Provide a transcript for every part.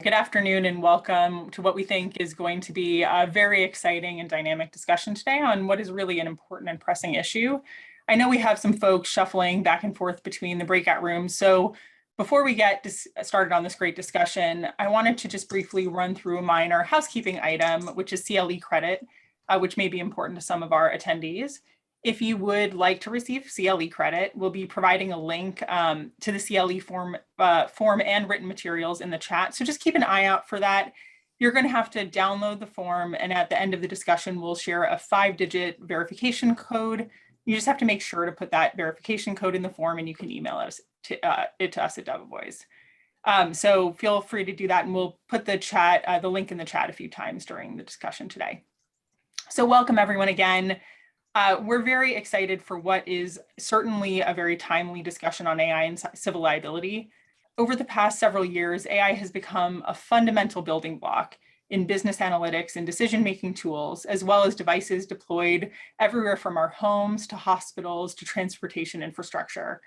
Good afternoon and welcome to what we think is going to be a very exciting and dynamic discussion today on what is really an important and pressing issue. I know we have some folks shuffling back and forth between the breakout rooms, so before we get started on this great discussion, I wanted to just briefly run through a minor housekeeping item, which is CLE credit, which may be important to some of our attendees. If you would like to receive CLE credit, we'll be providing a link to the CLE form and written materials in the chat. So just keep an eye out for that. You're going to have to download the form, and at the end of the discussion, we'll share a 5-digit verification code. You just have to make sure to put that verification code in the form, and you can email it to us at Devovoice. So feel free to do that, and we'll put the link in the chat a few times during the discussion today. So welcome everyone again. We're very excited for what is certainly a very timely discussion on AI and civil liability. Over the past several years, AI has become a fundamental building block in business analytics and decision-making tools, as well as devices deployed everywhere from our homes to hospitals to transportation infrastructure.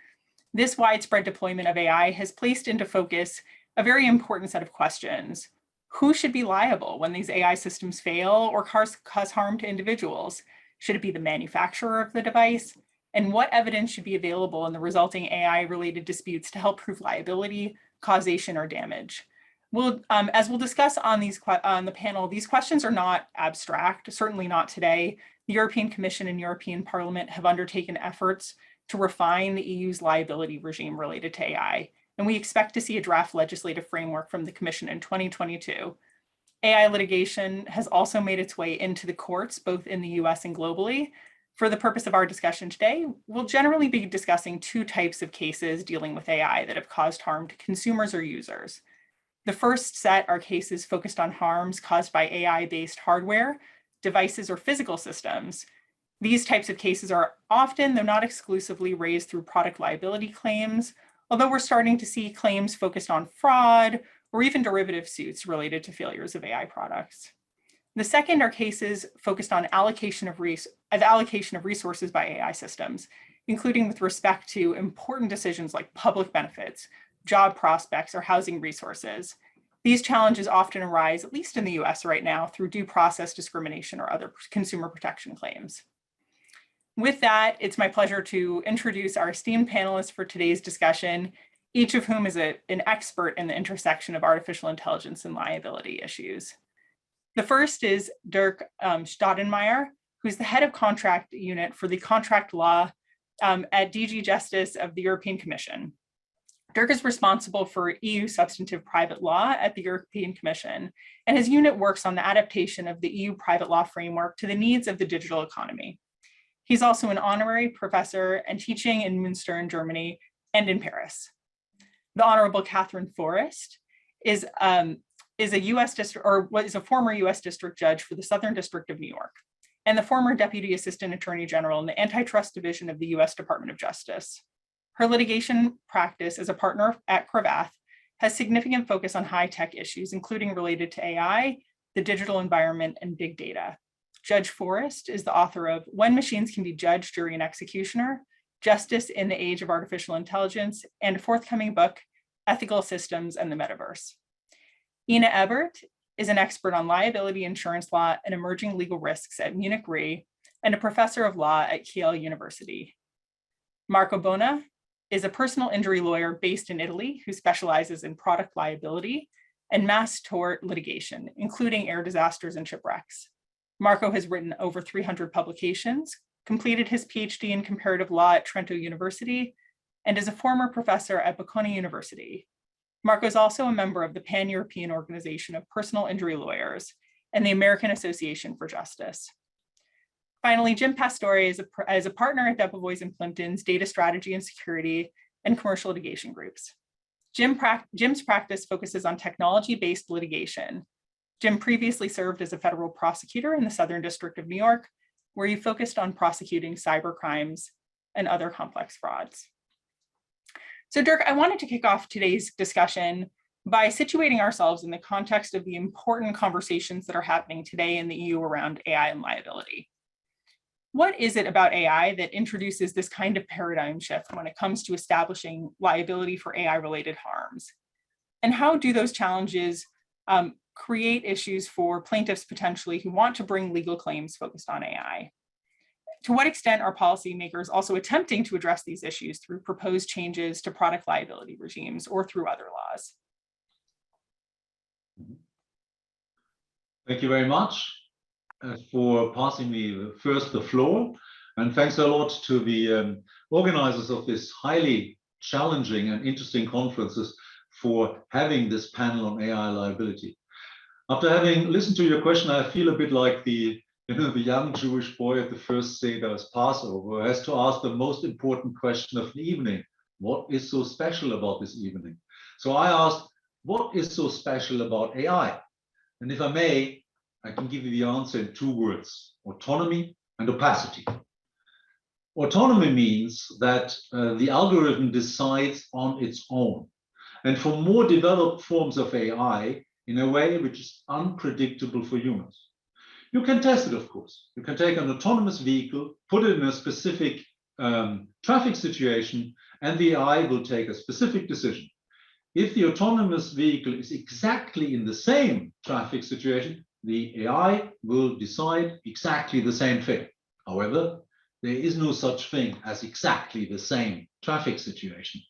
This widespread deployment of AI has placed into focus a very important set of questions. Who should be liable when these AI systems fail or cause harm to individuals? Should it be the manufacturer of the device? And what evidence should be available in the resulting AI-related disputes to help prove liability, causation, or damage? As we'll discuss on the panel, these questions are not abstract, certainly not today. The European Commission and European Parliament have undertaken efforts to refine the EU's liability regime related to AI, and we expect to see a draft legislative framework from the Commission in 2022. AI litigation has also made its way into the courts, both in the US and globally. For the purpose of our discussion today, we'll generally be discussing two types of cases dealing with AI that have caused harm to consumers or users. The first set are cases focused on harms caused by AI-based hardware, devices, or physical systems. These types of cases are often, though not exclusively, raised through product liability claims, although we're starting to see claims focused on fraud or even derivative suits related to failures of AI products. The second are cases focused on allocation of resources by AI systems, including with respect to important decisions like public benefits, job prospects, or housing resources. These challenges often arise, at least in the US right now, through due process discrimination or other consumer protection claims. With that, it's my pleasure to introduce our esteemed panelists for today's discussion, each of whom is an expert in the intersection of artificial intelligence and liability issues. The first is Dirk Staudenmeier, who's the head of contract unit for the contract law at DG Justice of the European Commission. Dirk is responsible for EU substantive private law at the European Commission, and his unit works on the adaptation of the EU private law framework to the needs of the digital economy. He's also an honorary professor and teaching in Münster in Germany and in Paris. The Honorable Catherine Forrest is a former US District Judge for the Southern District of New York, and the former Deputy Assistant Attorney General in the Antitrust Division of the US Department of Justice. Her litigation practice as a partner at Cravath has significant focus on high-tech issues, including related to AI, the digital environment, and big data. Judge Forrest is the author of When Machines Can Be Judge, Jury, and Executioner, Justice in the Age of Artificial Intelligence, and a forthcoming book, Ethical Systems and the Metaverse. Ina Ebert is an expert on liability insurance law and emerging legal risks at Munich Re and a professor of law at Kiel University. Marco Bona is a personal injury lawyer based in Italy who specializes in product liability and mass tort litigation, including air disasters and shipwrecks. Marco has written over 300 publications, completed his PhD in comparative law at Trento University, and is a former professor at Bocconi University. Marco is also a member of the Pan-European Organization of Personal Injury Lawyers and the American Association for Justice. Finally, Jim Pastore is a partner at Devovoice and Plimpton's Data Strategy and Security and Commercial Litigation Groups. Jim's practice focuses on technology-based litigation. Jim previously served as a federal prosecutor in the Southern District of New York, where he focused on prosecuting cyber crimes and other complex frauds. So Dirk, I wanted to kick off today's discussion by situating ourselves in the context of the important conversations that are happening today in the EU around AI and liability. What is it about AI that introduces this kind of paradigm shift when it comes to establishing liability for AI-related harms? And how do those challenges create issues for plaintiffs potentially who want to bring legal claims focused on AI. To what extent are policymakers also attempting to address these issues through proposed changes to product liability regimes or through other laws? Thank you very much for passing me the floor. And thanks a lot to the organizers of this highly challenging and interesting conferences for having this panel on AI liability. After having listened to your question, I feel a bit like the young Jewish boy at the first Seder's Passover, who has to ask the most important question of the evening. What is so special about this evening? So I asked, what is so special about AI? And if I may, I can give you the answer in 2 words: autonomy and opacity. Autonomy means that the algorithm decides on its own. And for more developed forms of AI, in a way which is unpredictable for humans. You can test it, of course. You can take an autonomous vehicle, put it in a specific traffic situation, and the AI will take a specific decision. If the autonomous vehicle is exactly in the same traffic situation, the AI will decide exactly the same thing. However, there is no such thing as exactly the same traffic situation.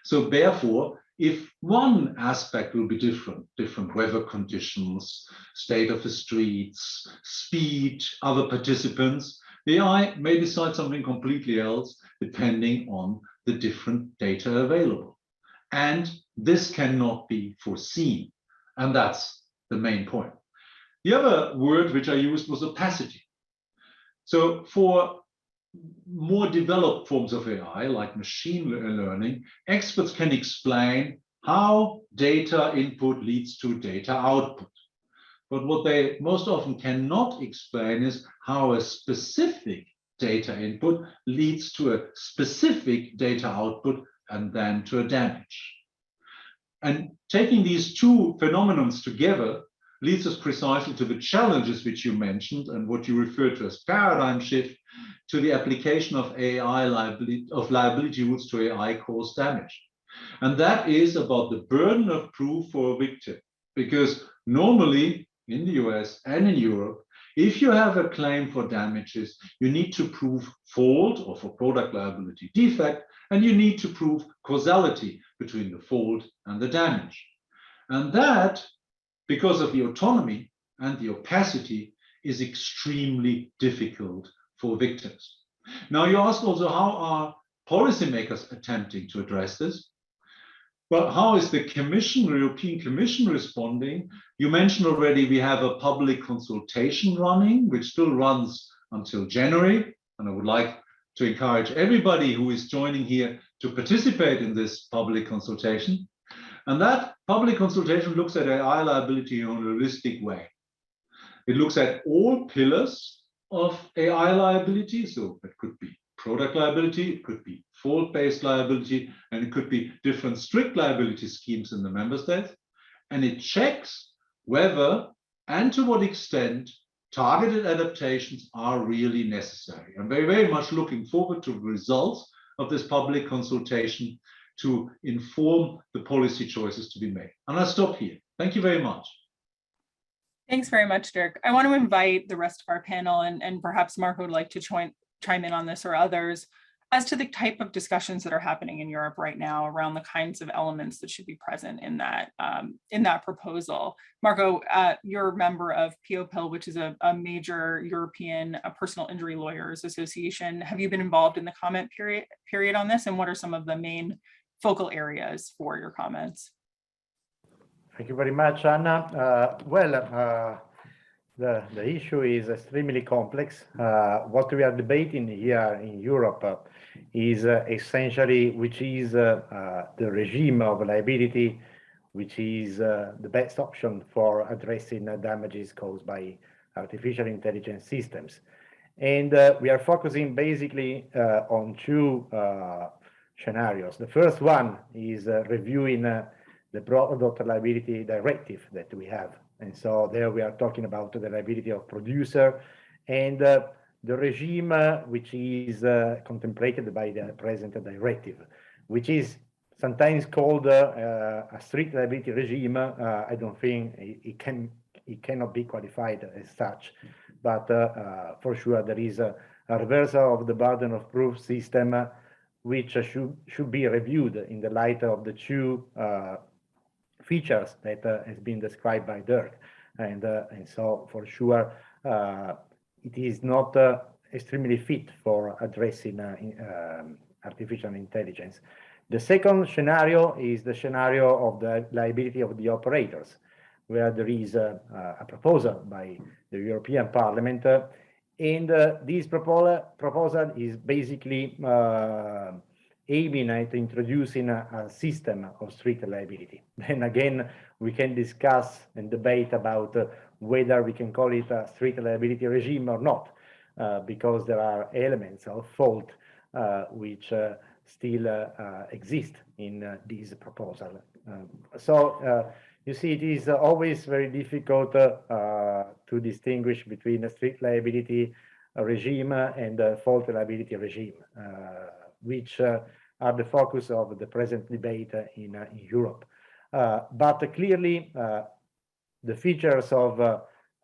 So therefore, if one aspect will be different weather conditions, state of the streets, speed, other participants, the AI may decide something completely else depending on the different data available. And this cannot be foreseen. And that's the main point. The other word which I used was opacity. So for more developed forms of AI, like machine learning, experts can explain how data input leads to data output. But what they most often cannot explain is how a specific data input leads to a specific data output and then to a damage. And taking these 2 phenomena together leads us precisely to the challenges which you mentioned and what you referred to as paradigm shift, to the application of liability rules to AI-caused damage. And that is about the burden of proof for a victim. Because normally in the US and in Europe, if you have a claim for damages, you need to prove fault, or for product liability defect, and you need to prove causality between the fault and the damage. And that, because of the autonomy and the opacity, is extremely difficult for victims. Now, you ask also, how are policymakers attempting to address this? Well, how is the Commission, the European Commission, responding? You mentioned already we have a public consultation running, which still runs until January. And I would like to encourage everybody who is joining here to participate in this public consultation. And that public consultation looks at AI liability in a holistic way. It looks at all pillars of AI liability. So it could be product liability, it could be fault-based liability, and it could be different strict liability schemes in the member states. And it checks whether and to what extent targeted adaptations are really necessary. I'm very, very much looking forward to the results of this public consultation to inform the policy choices to be made. And I'll stop here. Thank you very much. Thanks very much, Dirk. I want to invite the rest of our panel, and perhaps Marco would like to chime in on this, or others, as to the type of discussions that are happening in Europe right now around the kinds of elements that should be present in that proposal. Marco, you're a member of POPIL, which is a major European personal injury lawyers association. Have you been involved in the comment period on this, and what are some of the main focal areas for your comments? Thank you very much, Anna. The issue is extremely complex. What we are debating here in Europe is essentially which is the regime of liability, which is the best option for addressing damages caused by artificial intelligence systems. And we are focusing basically on 2 scenarios. The first one is reviewing the product liability directive that we have. And so there we are talking about the liability of producer and the regime which is contemplated by the present directive, which is sometimes called a strict liability regime. I don't think it cannot be qualified as such, but for sure there is a reversal of the burden of proof system, which should be reviewed in the light of the two features that has been described by Dirk, and so for sure it is not extremely fit for addressing artificial intelligence. The second scenario is the scenario of the liability of the operators, where there is a proposal by the European Parliament, and this proposal is basically aiming at introducing a system of strict liability. Then again, we can discuss and debate about whether we can call it a strict liability regime or not, because there are elements of fault which still exist in this proposal. So you see, it is always very difficult to distinguish between a strict liability regime and a fault liability regime, which are the focus of the present debate in Europe. But clearly, the features of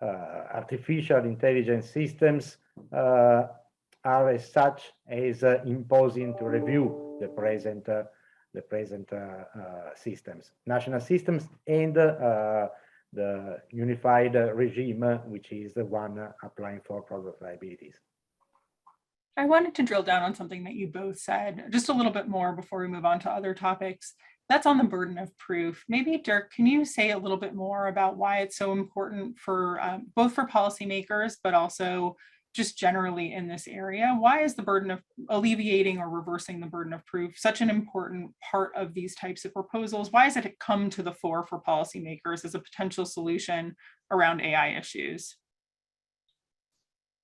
artificial intelligence systems are as such as imposing to review the present systems, national systems, and the unified regime, which is the one applying for product liabilities. I wanted to drill down on something that you both said just a little bit more before we move on to other topics. That's on the burden of proof. Maybe Dirk, can you say a little bit more about why it's so important for both for policymakers, but also just generally in this area? Why is the burden of alleviating or reversing the burden of proof such an important part of these types of proposals? Why has it come to the fore for policymakers as a potential solution around AI issues?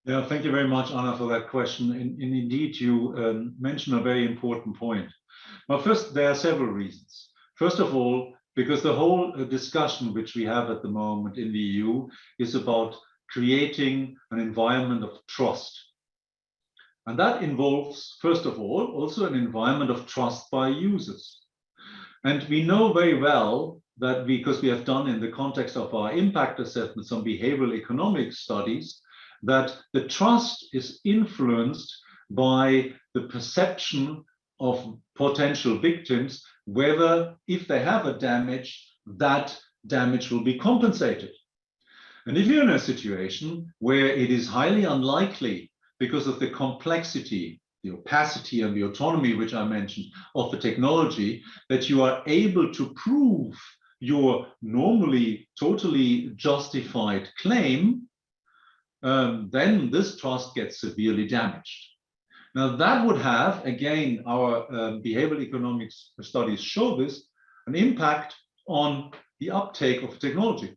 Yeah, thank you very much, Anna, for that question. And indeed, you mentioned a very important point. Well, first, there are several reasons. First of all, because the whole discussion which we have at the moment in the EU is about creating an environment of trust. And that involves, first of all, also an environment of trust by users. And we know very well that because we have done in the context of our impact assessment some behavioral economic studies, that the trust is influenced by the perception of potential victims, whether if they have a damage, that damage will be compensated. And if you're in a situation where it is highly unlikely, because of the complexity, the opacity and the autonomy, which I mentioned, of the technology, that you are able to prove your normally totally justified claim, then this trust gets severely damaged. Now that would have, again, our behavioral economics studies show this, an impact on the uptake of technology.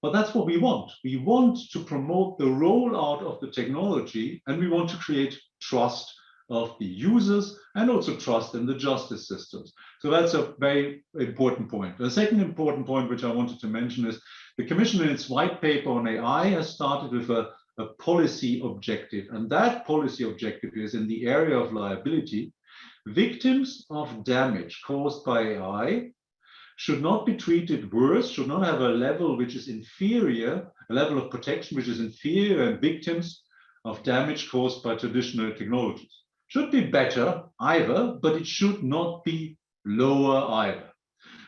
But that's what we want. We want to promote the rollout of the technology, and we want to create trust of the users and also trust in the justice systems. So that's a very important point. The second important point which I wanted to mention is the Commission in its white paper on AI has started with a policy objective, and that policy objective is in the area of liability. Victims of damage caused by AI should not be treated worse, should not have a level which is inferior, a level of protection which is inferior than victims of damage caused by traditional technologies. Should be better either, but it should not be lower either.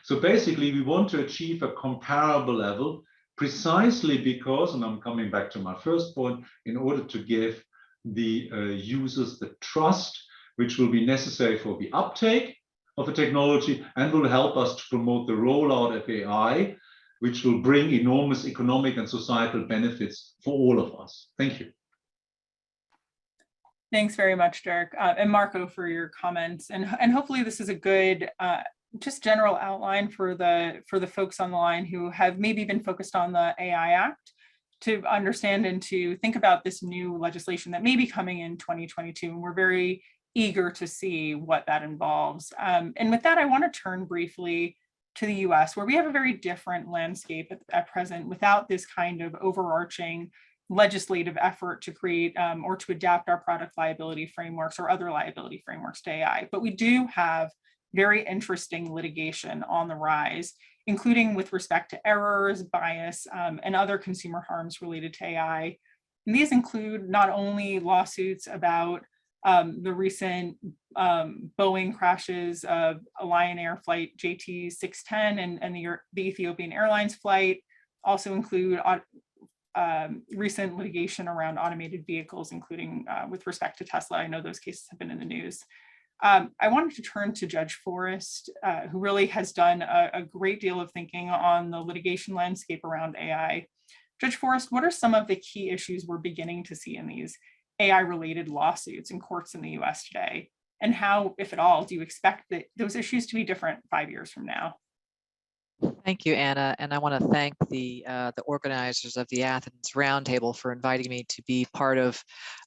So basically, we want to achieve a comparable level precisely because, and I'm coming back to my first point, in order to give the users the trust which will be necessary for the uptake of a technology and will help us to promote the rollout of AI, which will bring enormous economic and societal benefits for all of us. Thank you. Thanks very much, Dirk, and Marco for your comments. And hopefully this is a good just general outline for the folks on the line who have maybe been focused on the AI Act to understand and to think about this new legislation that may be coming in 2022. And we're very eager to see what that involves. And with that, I want to turn briefly to the US, where we have a very different landscape at present without this kind of overarching legislative effort to create or to adapt our product liability frameworks or other liability frameworks to AI. But we do have very interesting litigation on the rise, including with respect to errors, bias, and other consumer harms related to AI. And these include not only lawsuits about the recent Boeing crashes of a Lion Air flight JT610 and the Ethiopian Airlines flight, also include recent litigation around automated vehicles, including with respect to Tesla. I know those cases have been in the news. I wanted to turn to Judge Forrest, who really has done a great deal of thinking on the litigation landscape around AI. Judge Forrest, what are some of the key issues we're beginning to see in these AI-related lawsuits in courts in the US today? And how, if at all, do you expect that those issues to be different 5 years from now? Thank you, Anna, and I want to thank the organizers of the Athens Roundtable for inviting me to be part of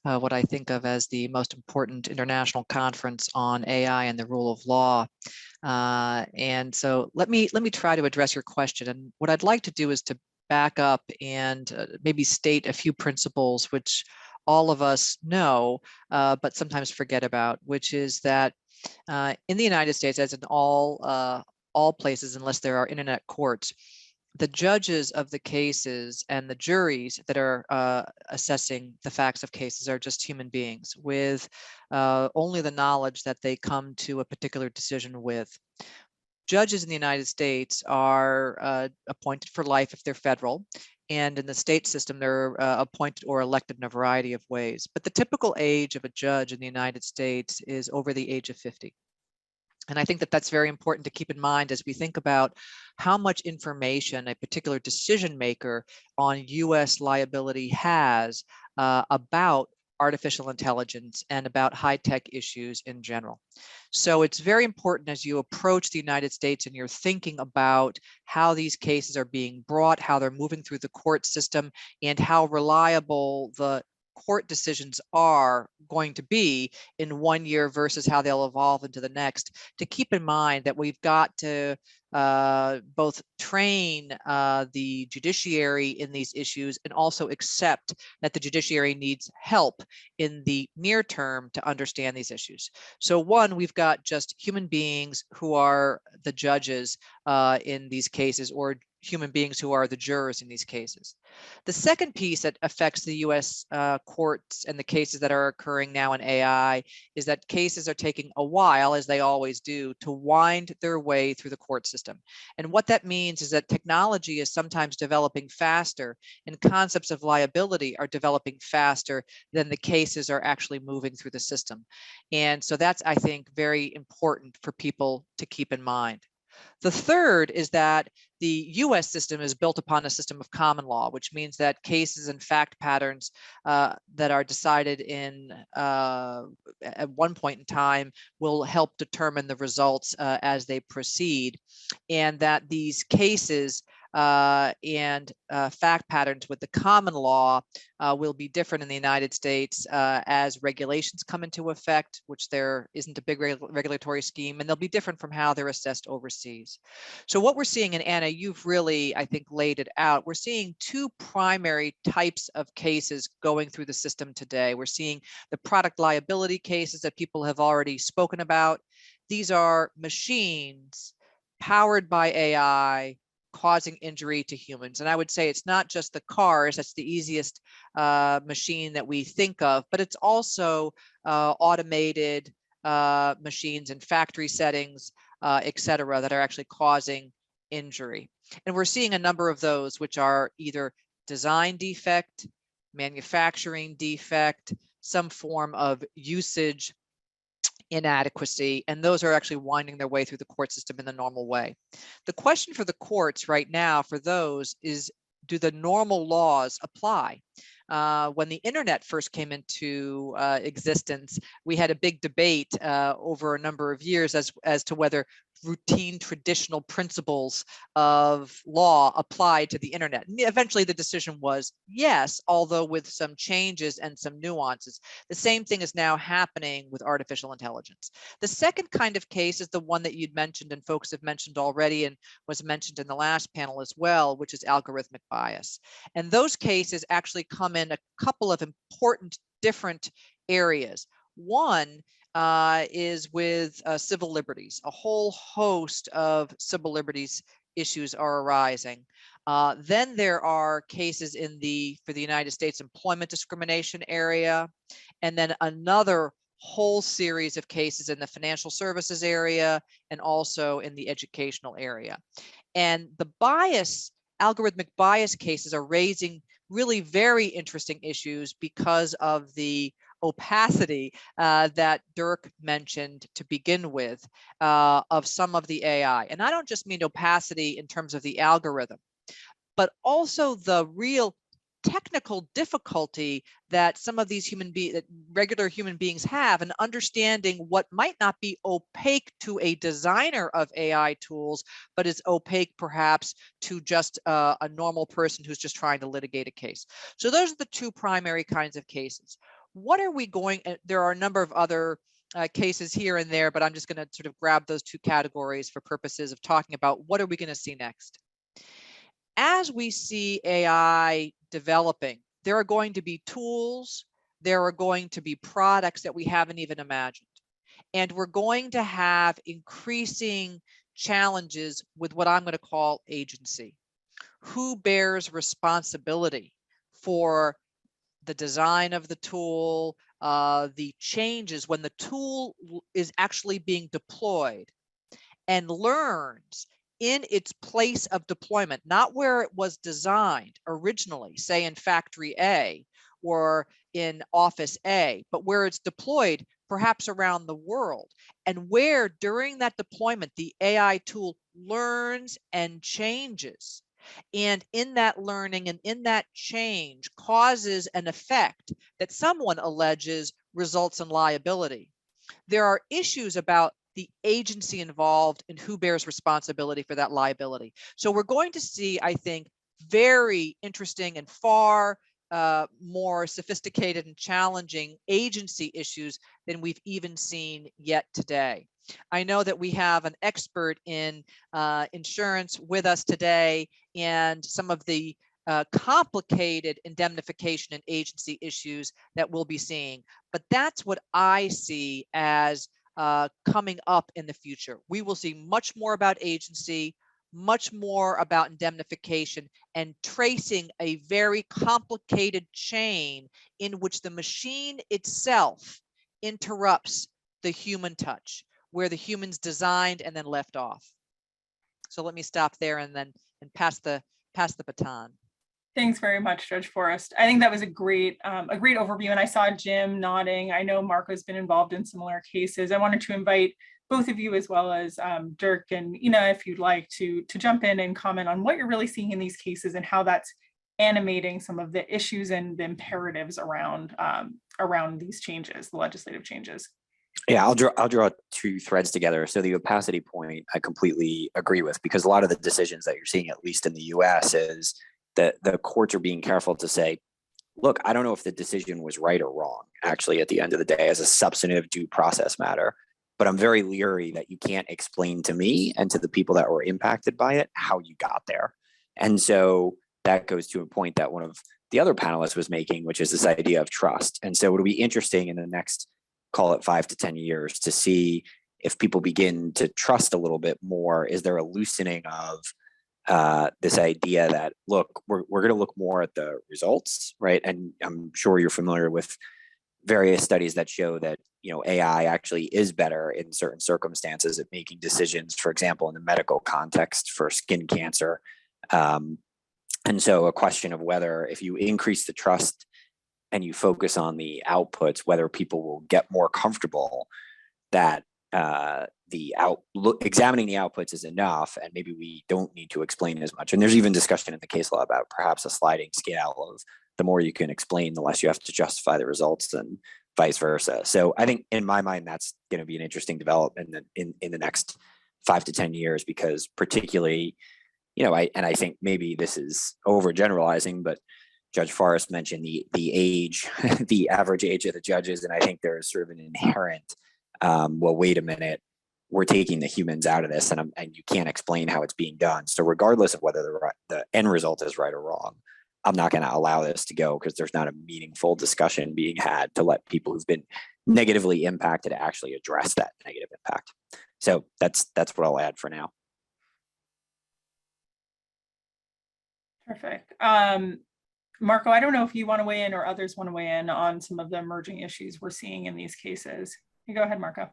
what I think of as the most important international conference on AI and the rule of law. And so let me try to address your question. And what I'd like to do is to back up and maybe state a few principles which all of us know, but sometimes forget about, which is that in the United States, as in all places, unless there are internet courts, the judges of the cases and the juries that are assessing the facts of cases are just human beings with only the knowledge that they come to a particular decision with. Judges in the United States are appointed for life if they're federal, and in the state system, they're appointed or elected in a variety of ways. But the typical age of a judge in the United States is over the age of 50. And I think that that's very important to keep in mind as we think about how much information a particular decision maker on US liability has about artificial intelligence and about high-tech issues in general. So it's very important as you approach the United States and you're thinking about how these cases are being brought, how they're moving through the court system, and how reliable the court decisions are going to be in 1 year versus how they'll evolve into the next, to keep in mind that we've got to both train the judiciary in these issues and also accept that the judiciary needs help in the near term to understand these issues. So one, we've got just human beings who are the judges in these cases, or human beings who are the jurors in these cases. The second piece that affects the US courts and the cases that are occurring now in AI is that cases are taking a while, as they always do, to wind their way through the court system. And what that means is that technology is sometimes developing faster, and concepts of liability are developing faster than the cases are actually moving through the system. And so that's, I think, very important for people to keep in mind. The third is that the US system is built upon a system of common law, which means that cases and fact patterns that are decided in at one point in time will help determine the results as they proceed, and that these cases and fact patterns with the common law will be different in the United States as regulations come into effect, which there isn't a big regulatory scheme, and they'll be different from how they're assessed overseas. So what we're seeing, and Anna, you've really, I think, laid it out, we're seeing two primary types of cases going through the system today. We're seeing the product liability cases that people have already spoken about. These are machines powered by AI causing injury to humans. And I would say it's not just the cars, that's the easiest machine that we think of, but it's also automated machines in factory settings, et cetera, that are actually causing injury. And we're seeing a number of those which are either design defect, manufacturing defect, some form of usage inadequacy, and those are actually winding their way through the court system in the normal way. The question for the courts right now for those is, do the normal laws apply? When the internet first came into existence, we had a big debate over a number of years as to whether routine traditional principles of law applied to the internet. And eventually the decision was yes, although with some changes and some nuances. The same thing is now happening with artificial intelligence. The second kind of case is the one that you'd mentioned and folks have mentioned already and was mentioned in the last panel as well, which is algorithmic bias. And those cases actually come in a couple of important different areas. One is with civil liberties. A whole host of civil liberties issues are arising. Then there are cases for the United States employment discrimination area, and then another whole series of cases in the financial services area and also in the educational area. And the algorithmic bias cases are raising really very interesting issues because of the opacity that Dirk mentioned to begin with of some of the AI. And I don't just mean opacity in terms of the algorithm, but also the real technical difficulty that some of these regular human beings have in understanding what might not be opaque to a designer of AI tools, but is opaque perhaps to just a normal person who's just trying to litigate a case. So those are the two primary kinds of cases. What are we there are a number of other cases here and there, but I'm just going to sort of grab those two categories for purposes of talking about what are we going to see next. As we see AI developing, there are going to be tools, there are going to be products that we haven't even imagined. And we're going to have increasing challenges with what I'm going to call agency. Who bears responsibility for the design of the tool, the changes when the tool is actually being deployed and learns in its place of deployment, not where it was designed originally, say in factory A or in office A, but where it's deployed perhaps around the world, and where during that deployment, the AI tool learns and changes. And in that learning and in that change causes an effect that someone alleges results in liability. There are issues about the agency involved and who bears responsibility for that liability. So we're going to see, I think, very interesting and far more sophisticated and challenging agency issues than we've even seen yet today. I know that we have an expert in insurance with us today, and some of the complicated indemnification and agency issues that we'll be seeing. But that's what I see as coming up in the future. We will see much more about agency, much more about indemnification, and tracing a very complicated chain in which the machine itself interrupts the human touch, where the humans designed and then left off. So let me stop there and pass the baton. Thanks very much, Judge Forrest. I think that was a great overview, and I saw Jim nodding. I know Marco's been involved in similar cases. I wanted to invite both of you as well as Dirk and Ina, if you'd like to jump in and comment on what you're really seeing in these cases and how that's animating some of the issues and the imperatives around these changes, the legislative changes. Yeah, I'll draw two threads together. So the opacity point, I completely agree with, because a lot of the decisions that you're seeing, at least in the US, is that the courts are being careful to say, look, I don't know if the decision was right or wrong, actually, at the end of the day, as a substantive due process matter. But I'm very leery that you can't explain to me and to the people that were impacted by it how you got there. And so that goes to a point that one of the other panelists was making, which is this idea of trust. And so it'll be interesting in the next, call it 5 to 10 years, to see if people begin to trust a little bit more. Is there a loosening of this idea that, look, we're going to look more at the results, right? And I'm sure you're familiar with various studies that show that, AI actually is better in certain circumstances at making decisions, for example, in the medical context for skin cancer. And so a question of whether, if you increase the trust and you focus on the outputs, whether people will get more comfortable that examining the outputs is enough, and maybe we don't need to explain as much. And there's even discussion in the case law about perhaps a sliding scale of the more you can explain, the less you have to justify the results, and vice versa. So I think, in my mind, that's going to be an interesting development in the next 5 to 10 years, because particularly, I think maybe this is overgeneralizing, but Judge Forrest mentioned the age, the average age of the judges, and I think there is sort of an inherent, well, wait a minute, we're taking the humans out of this, and you can't explain how it's being done. So regardless of whether the end result is right or wrong, I'm not going to allow this to go because there's not a meaningful discussion being had to let people who've been negatively impacted actually address that negative impact. So that's what I'll add for now. Perfect. Marco, I don't know if you want to weigh in or others want to weigh in on some of the emerging issues we're seeing in these cases. You go ahead, Marco.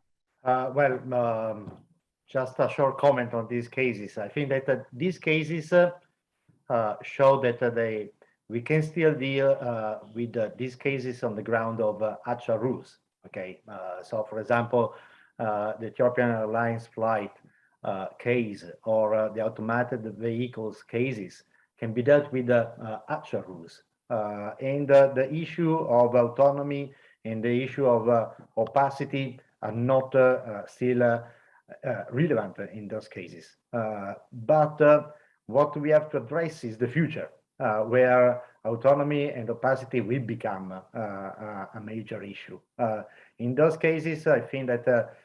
Just a short comment on these cases. I think that these cases show that we can still deal with these cases on the ground of actual rules. Okay, so for example, the Ethiopian Airlines flight case or the automated vehicles cases can be dealt with actual rules. And the issue of autonomy and the issue of opacity are not still relevant in those cases. But what we have to address is the future, where autonomy and opacity will become a major issue. In those cases, I think that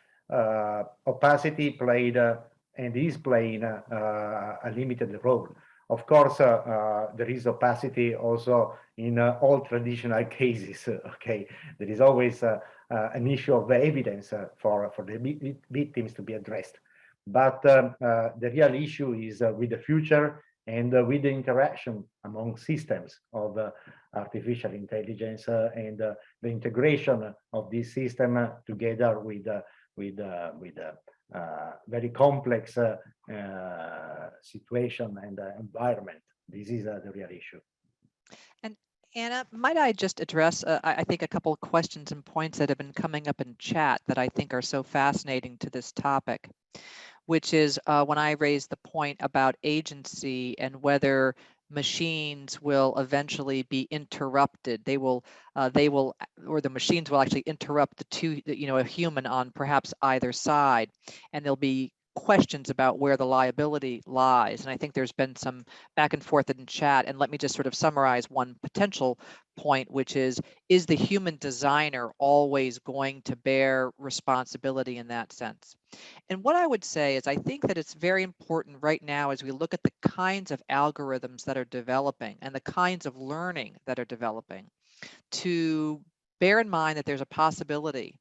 opacity played and is playing a limited role. Of course, there is opacity also in all traditional cases. Okay, there is always an issue of evidence for the victims to be addressed. But the real issue is with the future and with the interaction among systems of artificial intelligence and the integration of this system together with very complex situation and environment. This is the real issue. And Anna, might I just address, I think, a couple of questions and points that have been coming up in chat that I think are so fascinating to this topic, which is when I raised the point about agency and whether machines will eventually be interrupted. They will, or the machines will actually interrupt a human on perhaps either side, and there'll be questions about where the liability lies. And I think there's been some back and forth in chat. And let me just sort of summarize one potential point, which is the human designer always going to bear responsibility in that sense? And what I would say is I think that it's very important right now as we look at the kinds of algorithms that are developing and the kinds of learning that are developing to bear in mind that there's a possibility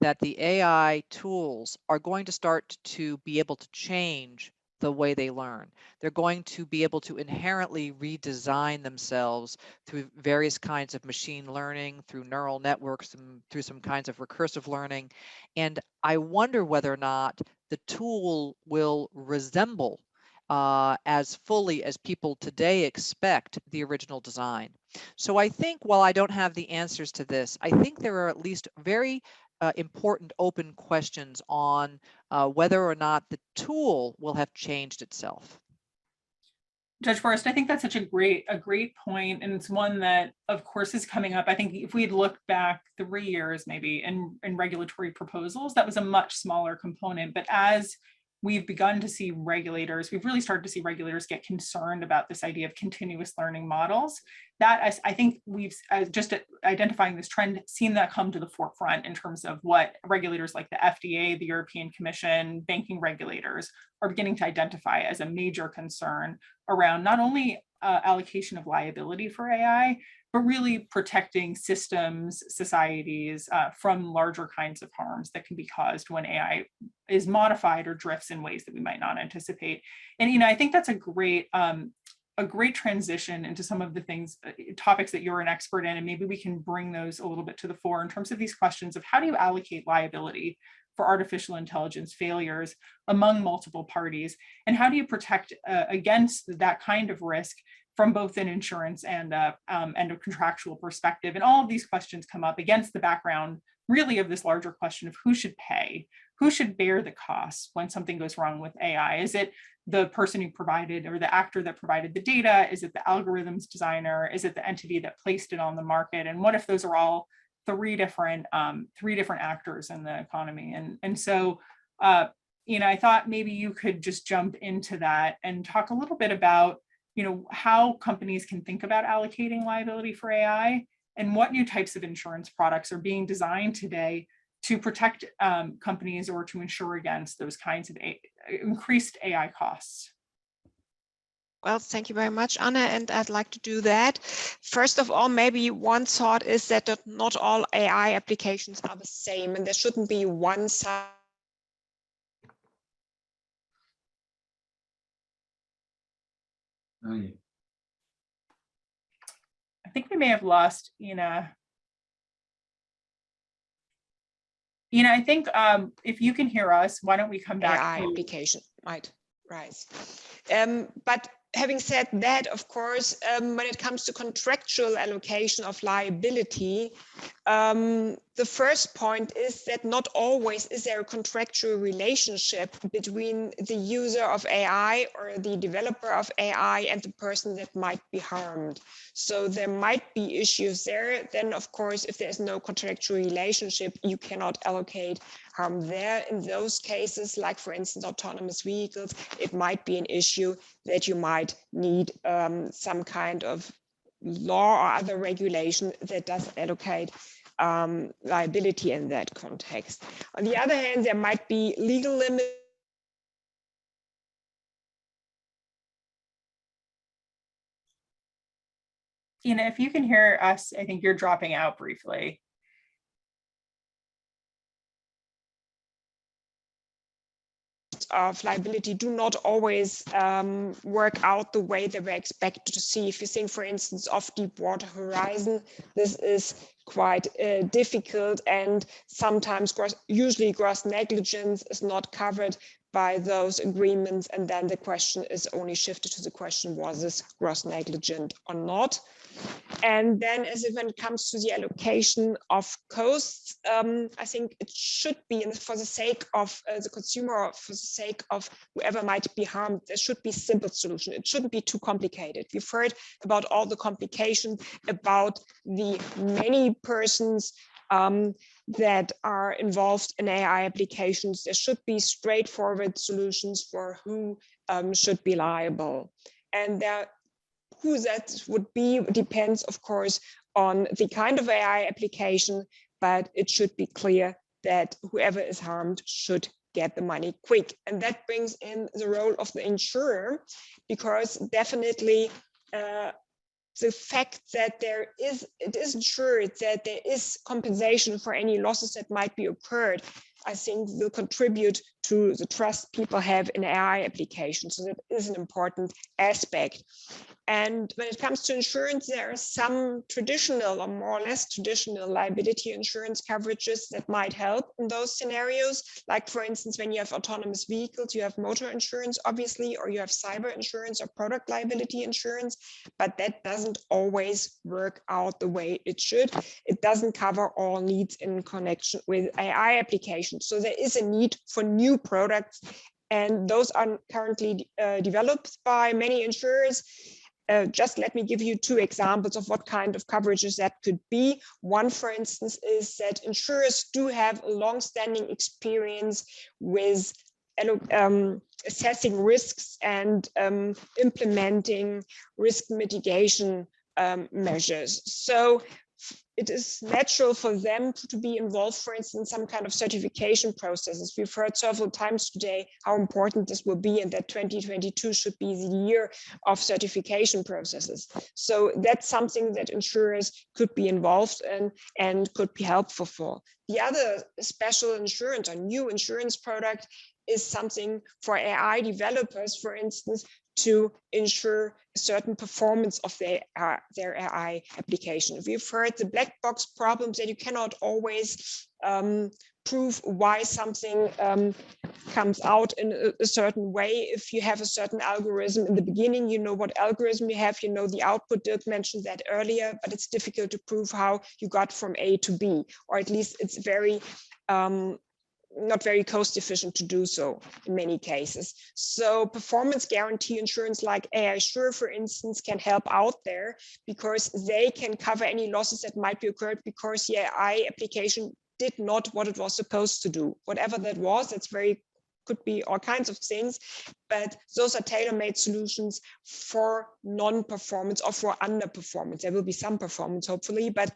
that the AI tools are going to start to be able to change the way they learn. They're going to be able to inherently redesign themselves through various kinds of machine learning, through neural networks, and through some kinds of recursive learning. And I wonder whether or not the tool will resemble as fully as people today expect the original design. So I think while I don't have the answers to this, I think there are at least very important open questions on whether or not the tool will have changed itself. Judge Forrest, I think that's such a great point, and it's one that, of course, is coming up. I think if we had looked back 3 years, maybe in regulatory proposals, that was a much smaller component. But as we've begun to see regulators, we've really started to see regulators get concerned about this idea of continuous learning models. That I think we've just identifying this trend, seen that come to the forefront in terms of what regulators like the FDA, the European Commission, banking regulators are beginning to identify as a major concern around not only allocation of liability for AI, but really protecting systems, societies from larger kinds of harms that can be caused when AI is modified or drifts in ways that we might not anticipate. And I think that's a great transition into some of the topics that you're an expert in, and maybe we can bring those a little bit to the fore in terms of these questions of how do you allocate liability for artificial intelligence failures among multiple parties, and how do you protect against that kind of risk from both an insurance and a contractual perspective. And all of these questions come up against the background really of this larger question of who should pay, who should bear the costs when something goes wrong with AI. Is it the person who provided or the actor that provided the data? Is it the algorithms designer? Is it the entity that placed it on the market? And what if those are all three different actors in the economy? And so I thought maybe you could just jump into that and talk a little bit about how companies can think about allocating liability for AI and what new types of insurance products are being designed today to protect companies or to insure against those kinds of increased AI costs. Well, thank you very much, Anna, and I'd like to do that. First of all, maybe one thought is that not all AI applications are the same, and there shouldn't be one size. Aye. I think we may have lost Ina. Ina, I think if you can hear us, why don't we come back AI to application might rise. But having said that, of course, when it comes to contractual allocation of liability, the first point is that not always is there a contractual relationship between the user of AI or the developer of AI and the person that might be harmed. So there might be issues there. Then, of course, if there's no contractual relationship, you cannot allocate harm there. In those cases, like for instance, autonomous vehicles, it might be an issue that you might need some kind of law or other regulation that does allocate liability in that context. On the other hand, there might be legal limits. Ina, if you can hear us, I think you're dropping out briefly. Of liability do not always work out the way they were expected to see. If you think, for instance, of Deepwater Horizon, this is quite difficult, and sometimes usually gross negligence is not covered by those agreements, and then the question is only shifted to the question, was this gross negligent or not? And then as if when it comes to the allocation of costs, I think it should be, and for the sake of the consumer or for the sake of whoever might be harmed, there should be simple solution. It shouldn't be too complicated. We've heard about all the complications, about the many persons that are involved in AI applications. There should be straightforward solutions for who should be liable. And who that would be depends, of course, on the kind of AI application, but it should be clear that whoever is harmed should get the money quick. And that brings in the role of the insurer, because definitely the fact that it is ensured that there is compensation for any losses that might be occurred, I think will contribute to the trust people have in AI applications. So that is an important aspect. And when it comes to insurance, there are some traditional or more or less traditional liability insurance coverages that might help in those scenarios. Like for instance, when you have autonomous vehicles, you have motor insurance, obviously, or you have cyber insurance or product liability insurance, but that doesn't always work out the way it should. It doesn't cover all needs in connection with AI applications. So there is a need for new products, and those are currently developed by many insurers. Just let me give you two examples of what kind of coverages that could be. One, for instance, is that insurers do have a long-standing experience with assessing risks and implementing risk mitigation measures. So it is natural for them to be involved, for instance, some kind of certification processes. We've heard several times today how important this will be, and that 2022 should be the year of certification processes. So that's something that insurers could be involved in and could be helpful for. The other special insurance or new insurance product is something for AI developers, for instance, to ensure a certain performance of their AI application. We've heard the black box problems that you cannot always prove why something comes out in a certain way. If you have a certain algorithm in the beginning, you know what algorithm you have, you know the output. Dirk mentioned that earlier, but it's difficult to prove how you got from A to B, or at least it's very not very cost efficient to do so in many cases. So performance guarantee insurance like AI Sure, for instance, can help out there, because they can cover any losses that might be occurred because the AI application did not what it was supposed to do. Whatever that was, could be all kinds of things, but those are tailor-made solutions for non-performance or for underperformance. There will be some performance, hopefully, but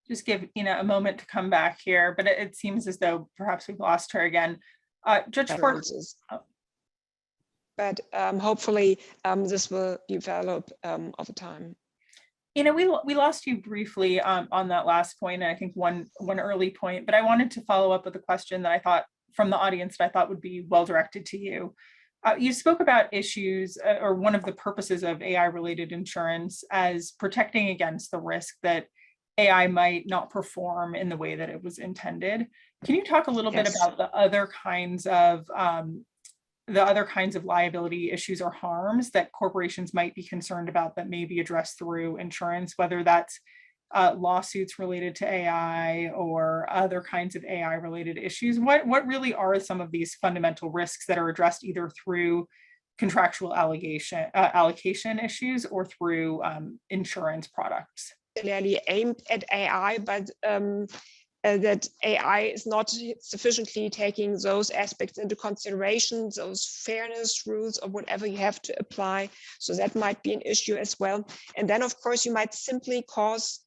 Just give Ina a moment to come back here, but it seems as though perhaps we've lost her again. Judge Ford. But hopefully this will develop over time. We lost you briefly on that last point, and I think one early point, but I wanted to follow up with a question that I thought from the audience that I thought would be well directed to you. You spoke about issues or one of the purposes of AI-related insurance as protecting against the risk that AI might not perform in the way that it was intended. Can you talk a little bit about the other kinds of liability issues or harms that corporations might be concerned about that may be addressed through insurance, whether that's lawsuits related to AI or other kinds of AI related issues? What really are some of these fundamental risks that are addressed either through contractual allocation issues or through insurance products? Clearly aimed at AI, but that AI is not sufficiently taking those aspects into consideration, those fairness rules or whatever you have to apply. So that might be an issue as well. And then, of course, you might simply cause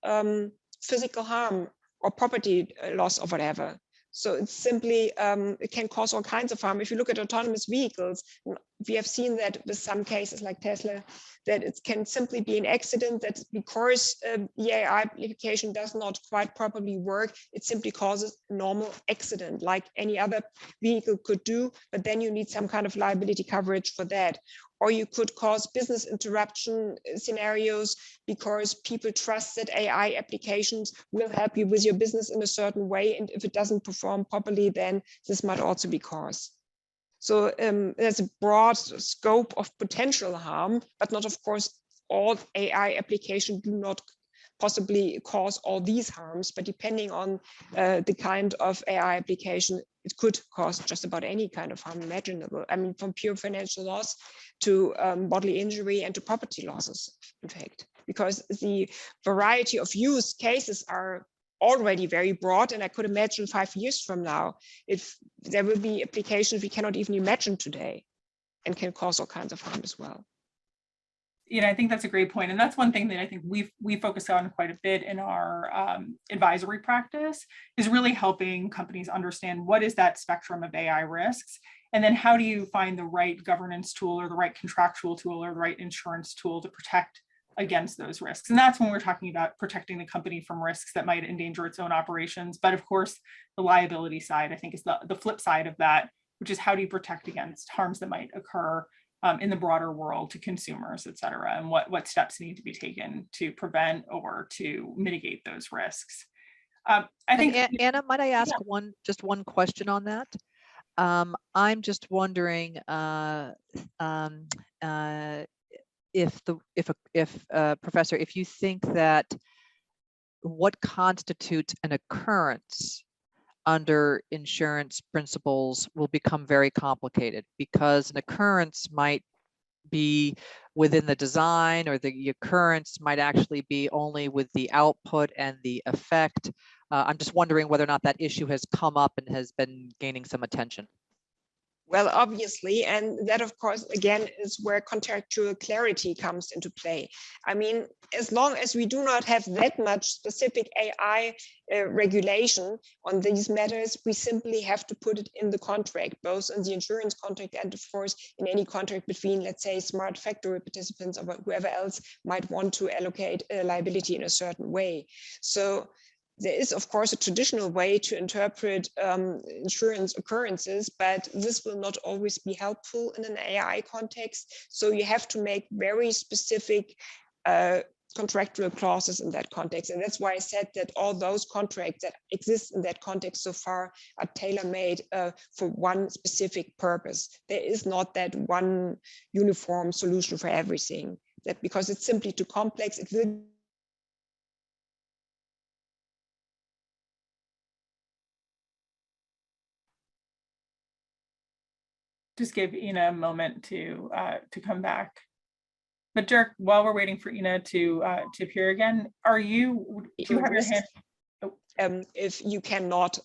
physical harm or property loss or whatever. So it's simply, it can cause all kinds of harm. If you look at autonomous vehicles, we have seen that with some cases like Tesla, that it can simply be an accident that because the AI application does not quite properly work, it simply causes a normal accident like any other vehicle could do, but then you need some kind of liability coverage for that. Or you could cause business interruption scenarios because people trust that AI applications will help you with your business in a certain way. And if it doesn't perform properly, then this might also be cause. So there's a broad scope of potential harm, but not, of course, all AI applications do not possibly cause all these harms, but depending on the kind of AI application, it could cause just about any kind of harm imaginable. I mean, from pure financial loss to bodily injury and to property losses, in fact, because the variety of use cases are already very broad. And I could imagine 5 years from now, if there will be applications we cannot even imagine today and can cause all kinds of harm as well. I think that's a great point. And that's one thing that I think we focus on quite a bit in our advisory practice is really helping companies understand what is that spectrum of AI risks, and then how do you find the right governance tool or the right contractual tool or the right insurance tool to protect against those risks. And that's when we're talking about protecting the company from risks that might endanger its own operations. But of course, the liability side, I think, is the flip side of that, which is how do you protect against harms that might occur in the broader world to consumers, et cetera, and what steps need to be taken to prevent or to mitigate those risks. I think, Anna, might I ask just one question on that? I'm just wondering Professor, if you think that what constitutes an occurrence under insurance principles will become very complicated, because an occurrence might be within the design, or the occurrence might actually be only with the output and the effect. I'm just wondering whether or not that issue has come up and has been gaining some attention. Well, obviously, and that, of course, again, is where contractual clarity comes into play. I mean, as long as we do not have that much specific AI regulation on these matters, we simply have to put it in the contract, both in the insurance contract and, of course, in any contract between, let's say, smart factory participants or whoever else might want to allocate liability in a certain way. So there is, of course, a traditional way to interpret insurance occurrences, but this will not always be helpful in an AI context. So you have to make very specific contractual clauses in that context. And that's why I said that all those contracts that exist in that context so far are tailor-made for one specific purpose. There is not that one uniform solution for everything, that because it's simply too complex, it will just give Ina a moment to come back. But Dirk, while we're waiting for Ina to appear again, do you have your hand? Oh. If you cannot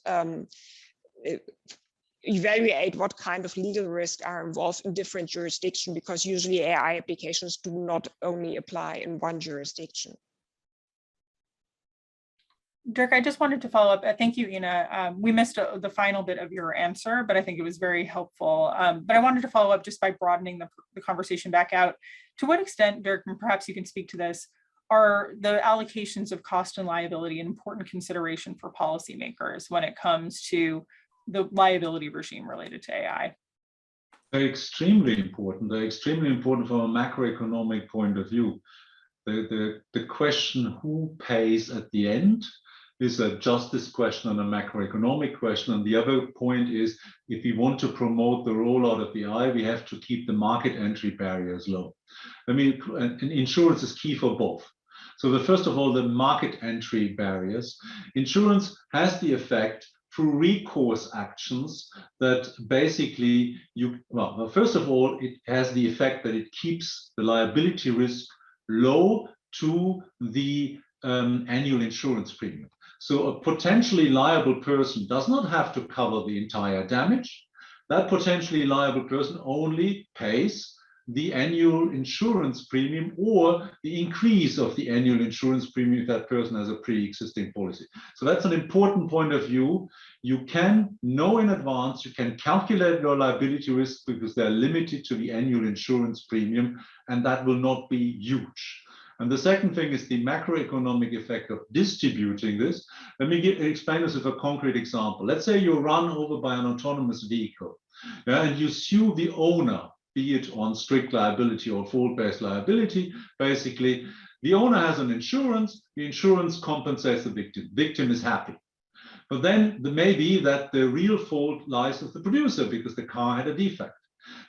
evaluate what kind of legal risks are involved in different jurisdictions, because usually AI applications do not only apply in one jurisdiction. Dirk, I just wanted to follow up. Thank you, Ina. We missed the final bit of your answer, but I think it was very helpful. But I wanted to follow up just by broadening the conversation back out. To what extent, Dirk, and perhaps you can speak to this, are the allocations of cost and liability an important consideration for policymakers when it comes to the liability regime related to AI? They're extremely important. They're extremely important from a macroeconomic point of view. The question who pays at the end is a justice question and a macroeconomic question. And the other point is, if we want to promote the rollout of AI, we have to keep the market entry barriers low. I mean, and insurance is key for both. So first of all, the market entry barriers. Insurance has the effect through recourse actions that basically well, first of all, it has the effect that it keeps the liability risk low to the annual insurance premium. So a potentially liable person does not have to cover the entire damage. That potentially liable person only pays the annual insurance premium or the increase of the annual insurance premium if that person has a pre-existing policy. So that's an important point of view. You can know in advance, you can calculate your liability risk because they're limited to the annual insurance premium, and that will not be huge. And the second thing is the macroeconomic effect of distributing this. Let me explain this with a concrete example. Let's say you're run over by an autonomous vehicle, and you sue the owner, be it on strict liability or fault-based liability. Basically, the owner has an insurance, the insurance compensates the victim. Victim is happy. But then there may be that the real fault lies with the producer because the car had a defect.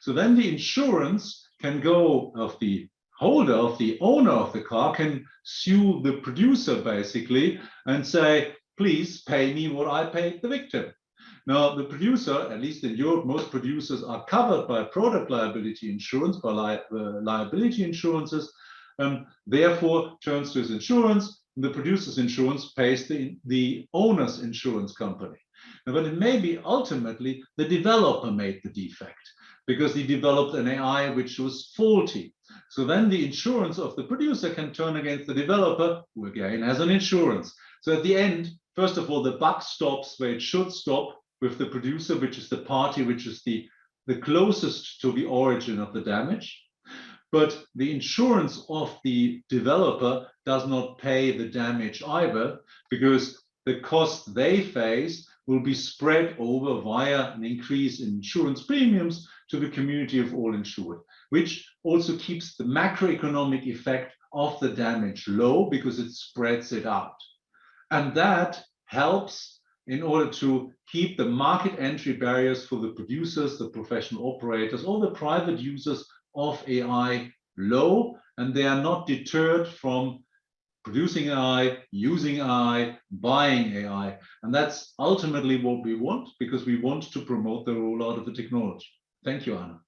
So then the insurance can go of the holder, of the owner of the car, can sue the producer basically and say, please pay me what I paid the victim. Now, the producer, at least in Europe, most producers are covered by product liability insurance, by liability insurances, therefore turns to his insurance. The producer's insurance pays the owner's insurance company. Now, but it may be ultimately the developer made the defect because he developed an AI which was faulty. So then the insurance of the producer can turn against the developer, who again has an insurance. So at the end, first of all, the buck stops where it should stop, with the producer, which is the party which is the closest to the origin of the damage. But the insurance of the developer does not pay the damage either, because the cost they face will be spread over via an increase in insurance premiums to the community of all insured, which also keeps the macroeconomic effect of the damage low because it spreads it out. And that helps in order to keep the market entry barriers for the producers, the professional operators, or the private users of AI low, and they are not deterred from producing AI, using AI, buying AI. And that's ultimately what we want, because we want to promote the rollout of the technology. Thank you, Anna.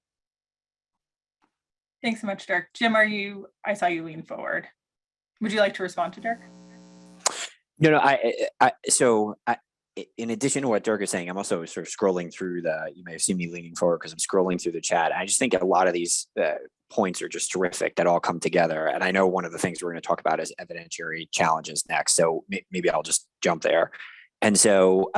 Thanks so much, Dirk. Jim, I saw you lean forward. Would you like to respond to Dirk? No, in addition to what Dirk is saying, I'm also sort of scrolling through you may have seen me leaning forward because I'm scrolling through the chat. I just think a lot of these points are just terrific that all come together. And I know one of the things we're going to talk about is evidentiary challenges next. So maybe I'll just jump there. And so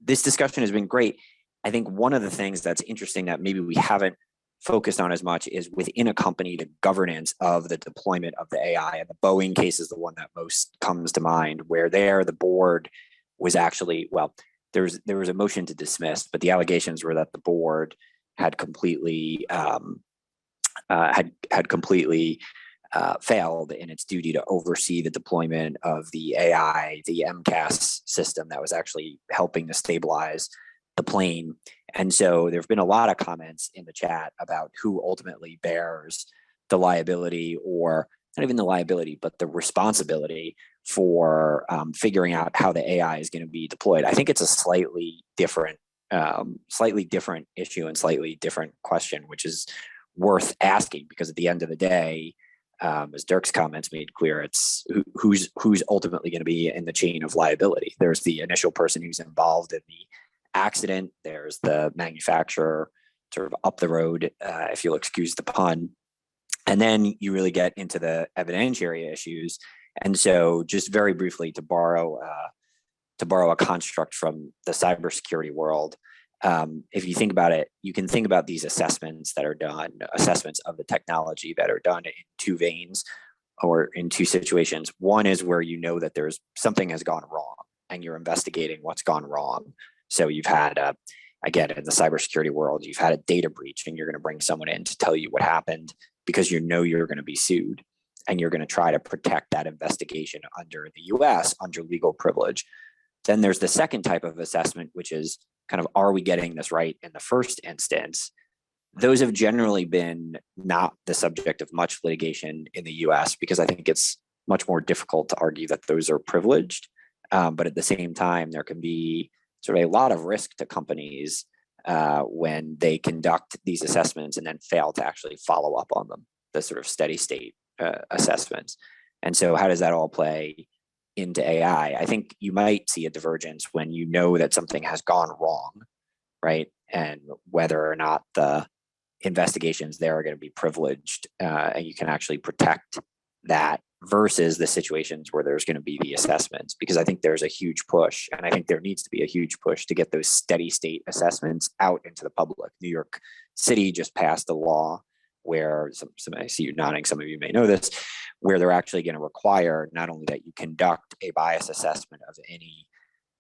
this discussion has been great. I think one of the things that's interesting that maybe we haven't focused on as much is within a company, the governance of the deployment of the AI. And the Boeing case is the one that most comes to mind, where the board was actually, well, there was a motion to dismiss, but the allegations were that the board had completely failed in its duty to oversee the deployment of the AI, the MCAS system that was actually helping to stabilize the plane. And so there have been a lot of comments in the chat about who ultimately bears the liability, or not even the liability, but the responsibility for figuring out how the AI is going to be deployed. I think it's a slightly different issue and slightly different question, which is worth asking, because at the end of the day, as Dirk's comments made clear, it's who's ultimately going to be in the chain of liability. There's the initial person who's involved in the accident. There's the manufacturer sort of up the road, if you'll excuse the pun. And then you really get into the evidentiary issues. And so just very briefly to borrow a construct from the cybersecurity world, if you think about it, you can think about these assessments that are done, assessments of the technology that are done in two veins or in two situations. One is where you know that there's something has gone wrong and you're investigating what's gone wrong. So you've had, again, in the cybersecurity world, you've had a data breach and you're going to bring someone in to tell you what happened because you know you're going to be sued and you're going to try to protect that investigation under the US, under legal privilege. Then there's the second type of assessment, which is kind of, are we getting this right in the first instance? Those have generally been not the subject of much litigation in the US because I think it's much more difficult to argue that those are privileged. But at the same time, there can be sort of a lot of risk to companies when they conduct these assessments and then fail to actually follow up on them, the sort of steady state assessments. And so how does that all play into AI? I think you might see a divergence when you know that something has gone wrong, right? And whether or not the investigations there are going to be privileged and you can actually protect that versus the situations where there's going to be the assessments, because I think there's a huge push, and I think there needs to be a huge push to get those steady state assessments out into the public. New York City just passed a law where I see you nodding, some of you may know this, where they're actually going to require not only that you conduct a bias assessment of any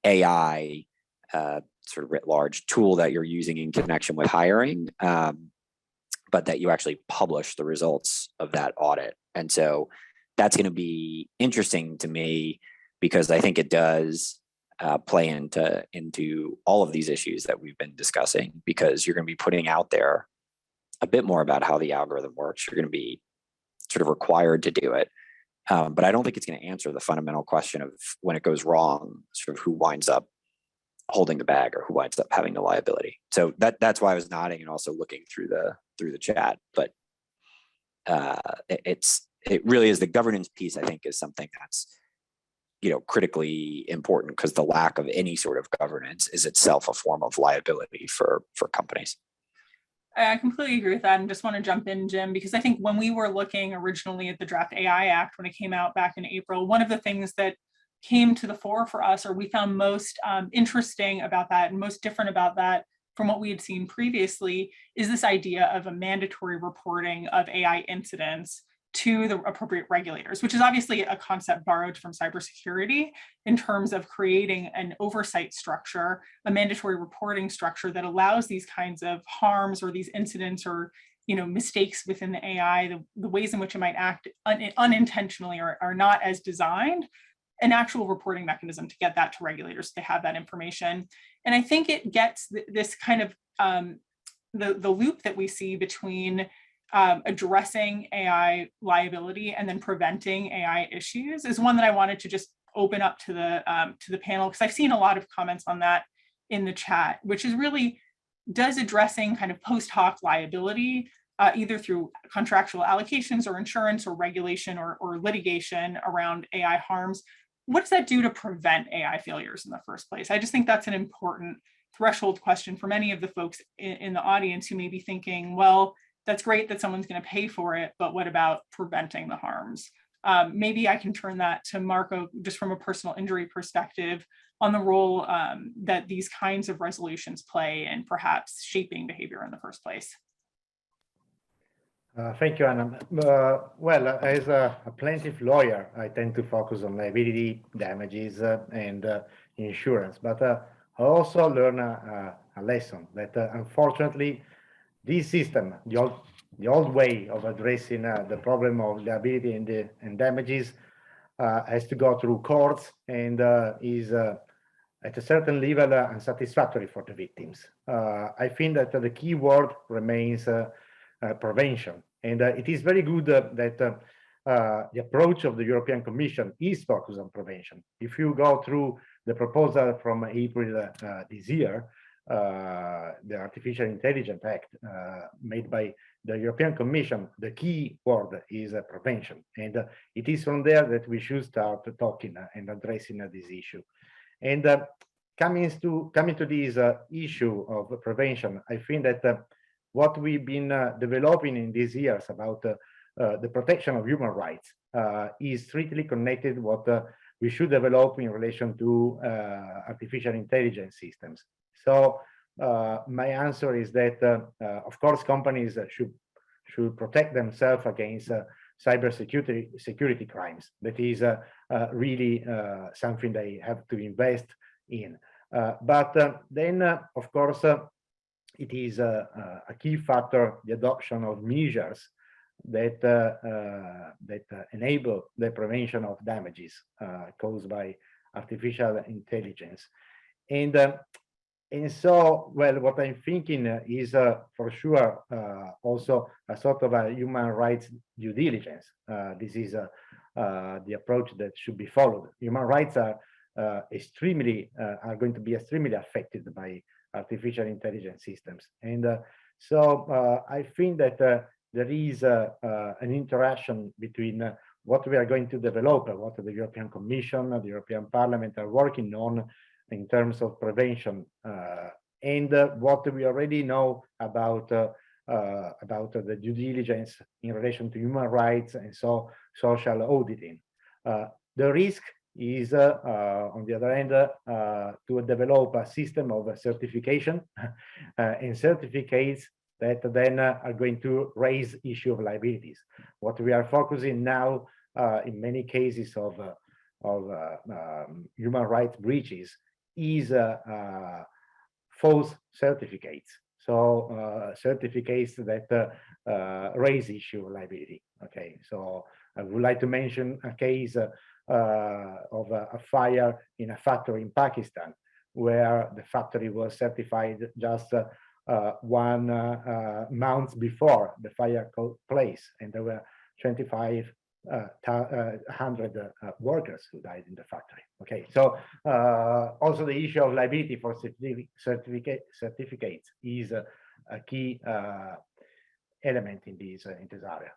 AI sort of writ large tool that you're using in connection with hiring, but that you actually publish the results of that audit. And so that's going to be interesting to me because I think it does play into all of these issues that we've been discussing, because you're going to be putting out there a bit more about how the algorithm works. You're going to be sort of required to do it. But I don't think it's going to answer the fundamental question of when it goes wrong, sort of who winds up holding the bag or who winds up having the liability. So that's why I was nodding and also looking through the chat. But it really is the governance piece, I think, is something that's, critically important, because the lack of any sort of governance is itself a form of liability for companies. I completely agree with that, and just want to jump in, Jim, because I think when we were looking originally at the Draft AI Act, when it came out back in April, one of the things that came to the fore for us, or we found most interesting about that and most different about that from what we had seen previously, is this idea of a mandatory reporting of AI incidents to the appropriate regulators, which is obviously a concept borrowed from cybersecurity in terms of creating an oversight structure, a mandatory reporting structure that allows these kinds of harms or these incidents or mistakes within the AI, the ways in which it might act unintentionally or are not as designed, an actual reporting mechanism to get that to regulators so they have that information. And I think it gets this kind of the loop that we see between addressing AI liability and then preventing AI issues is one that I wanted to just open up to the panel, because I've seen a lot of comments on that in the chat, which is really, does addressing kind of post hoc liability either through contractual allocations or insurance or regulation or litigation around AI harms, what does that do to prevent AI failures in the first place? I just think that's an important threshold question for many of the folks in the audience who may be thinking, well, that's great that someone's going to pay for it, but what about preventing the harms? Maybe I can turn that to Marco, just from a personal injury perspective, on the role that these kinds of resolutions play in perhaps shaping behavior in the first place. Thank you, Anna. Well, as a plaintiff lawyer, I tend to focus on liability, damages, and insurance. But I also learn a lesson that, unfortunately, this system, the old way of addressing the problem of liability and damages, has to go through courts and is at a certain level unsatisfactory for the victims. I think that the key word remains prevention. And it is very good that the approach of the European Commission is focused on prevention. If you go through the proposal from April this year, the Artificial Intelligence Act made by the European Commission, the key word is prevention. And it is from there that we should start talking and addressing this issue. And coming to this issue of prevention, I think that what we've been developing in these years about the protection of human rights is strictly connected what we should develop in relation to artificial intelligence systems. So my answer is that, of course, companies should protect themselves against security crimes. That is really something they have to invest in. But then, of course, it is a key factor, the adoption of measures that enable the prevention of damages caused by artificial intelligence. And so, well, what I'm thinking is for sure also a sort of a human rights due diligence. This is the approach that should be followed. Human rights are going to be extremely affected by artificial intelligence systems. And so I think that there is an interaction between what we are going to develop, what the European Commission, the European Parliament are working on in terms of prevention, and what we already know about the due diligence in relation to human rights and so social auditing. The risk is, on the other hand, to develop a system of certification and certificates that then are going to raise issue of liabilities. What we are focusing now in many cases of human rights breaches is false certificates. So certificates that raise issue of liability. Okay, so I would like to mention a case of a fire in a factory in Pakistan, where the factory was certified just 1 month before the fire took place, and there were 2,500 workers who died in the factory. Okay, so also the issue of liability for certificates is a key element in this area.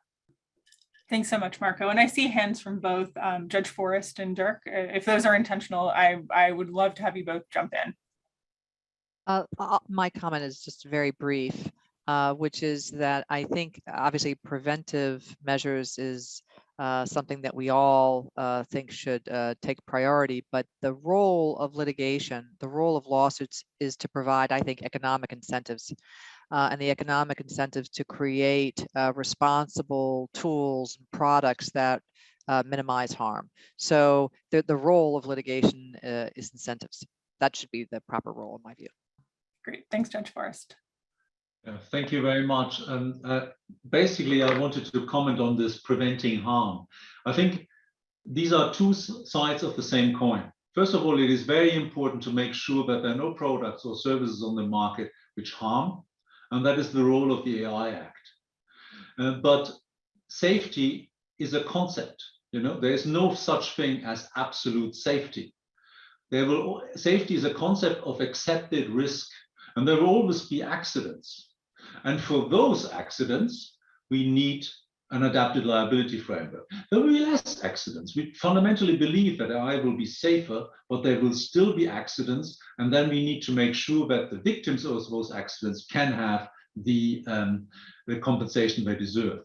Thanks so much, Marco. And I see hands from both Judge Forrest and Dirk. If those are intentional, I would love to have you both jump in. My comment is just very brief, which is that I think obviously preventive measures is something that we all think should take priority, but the role of litigation, the role of lawsuits is to provide, I think, economic incentives. And the economic incentives to create responsible tools and products that minimize harm. So the role of litigation is incentives. That should be the proper role in my view. Great, thanks, Judge Forrest. Thank you very much. Basically, I wanted to comment on this preventing harm. I think these are two sides of the same coin. First of all, it is very important to make sure that there are no products or services on the market which harm, and that is the role of the AI Act. But safety is a concept. You know, there is no such thing as absolute safety. Safety is a concept of accepted risk, and there will always be accidents. And for those accidents, we need an adapted liability framework. There will be less accidents. We fundamentally believe that AI will be safer, but there will still be accidents. And then we need to make sure that the victims of those accidents can have the compensation they deserve.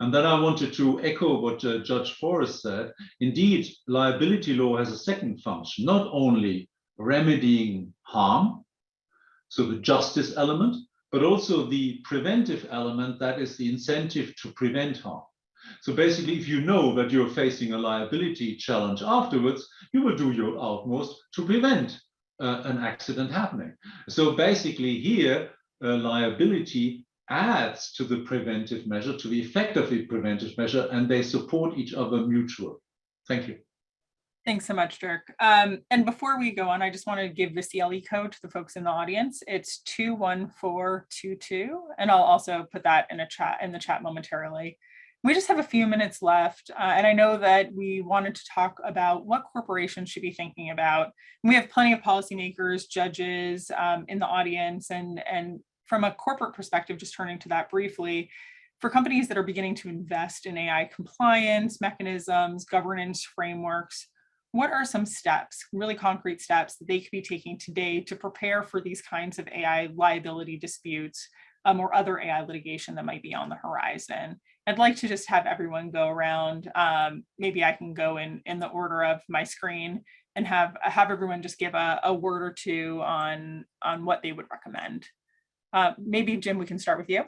And then I wanted to echo what Judge Forrest said. Indeed, liability law has a second function, not only remedying harm, so the justice element, but also the preventive element, that is the incentive to prevent harm. So basically, if you know that you're facing a liability challenge afterwards, you will do your utmost to prevent an accident happening. So basically here, liability adds to the preventive measure, to the effect of the preventive measure, and they support each other mutually. Thank you. Thanks so much, Dirk. And before we go on, I just want to give the CLE code to the folks in the audience. It's 21422, and I'll also put that in the chat momentarily. We just have a few minutes left, and I know that we wanted to talk about what corporations should be thinking about. We have plenty of policymakers, judges in the audience, and from a corporate perspective, just turning to that briefly, for companies that are beginning to invest in AI compliance mechanisms, governance frameworks, what are some steps, really concrete steps that they could be taking today to prepare for these kinds of AI liability disputes or other AI litigation that might be on the horizon. I'd like to just have everyone go around. Maybe I can go in the order of my screen and have everyone just give a word or two on what they would recommend. Maybe Jim, we can start with you.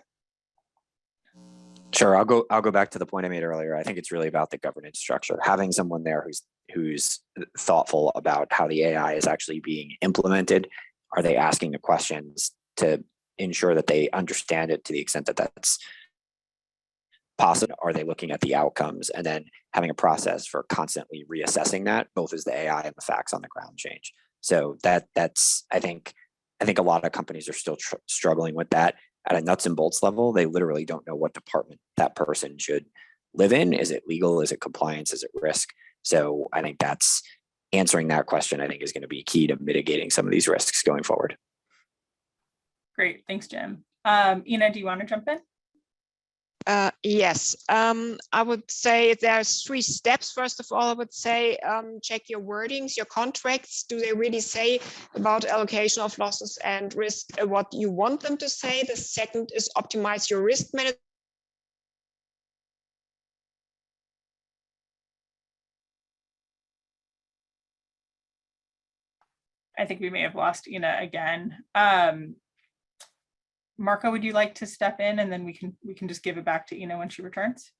Sure, I'll go back to the point I made earlier. I think it's really about the governance structure. Having someone there who's thoughtful about how the AI is actually being implemented. Are they asking the questions to ensure that they understand it to the extent that that's possible? Are they looking at the outcomes and then having a process for constantly reassessing that, both as the AI and the facts on the ground change? So that's I think a lot of companies are still struggling with that at a nuts and bolts level. They literally don't know what department that person should live in. Is it legal? Is it compliance? Is it risk? So I think that's answering that question, I think, is going to be key to mitigating some of these risks going forward. Great, thanks, Jim. Ina, do you want to jump in? Yes, I would say there's 3 steps. First of all, I would say check your wordings, your contracts. Do they really say about allocation of losses and risk what you want them to say? The second is optimize your risk management. I think we may have lost Ina again. Marco, would you like to step in, and then we can just give it back to Ina when she returns?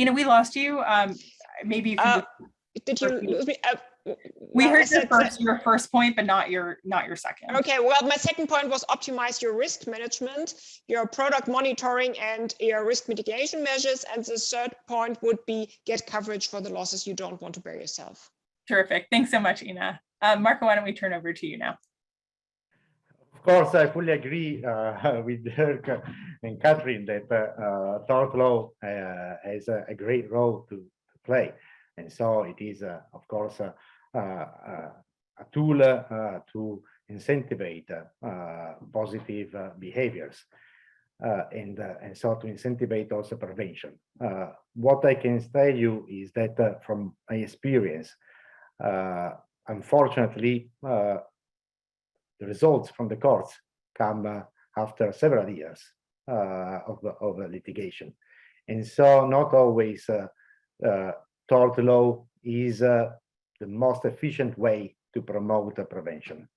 Ina, we lost you. Maybe you can did you lose me? We heard your first point, but not your second. Okay, well, my second point was optimize your risk management, your product monitoring, and your risk mitigation measures. And the third point would be get coverage for the losses you don't want to bear yourself. Terrific. Thanks so much, Ina. Marco, why don't we turn over to you now? Of course, I fully agree with Dirk and Catherine that tort law has a great role to play. And so it is, of course, a tool to incentivize positive behaviors and so to incentivize also prevention. What I can tell you is that from my experience, unfortunately, the results from the courts come after several years of litigation. And so not always tort law is the most efficient way to promote prevention.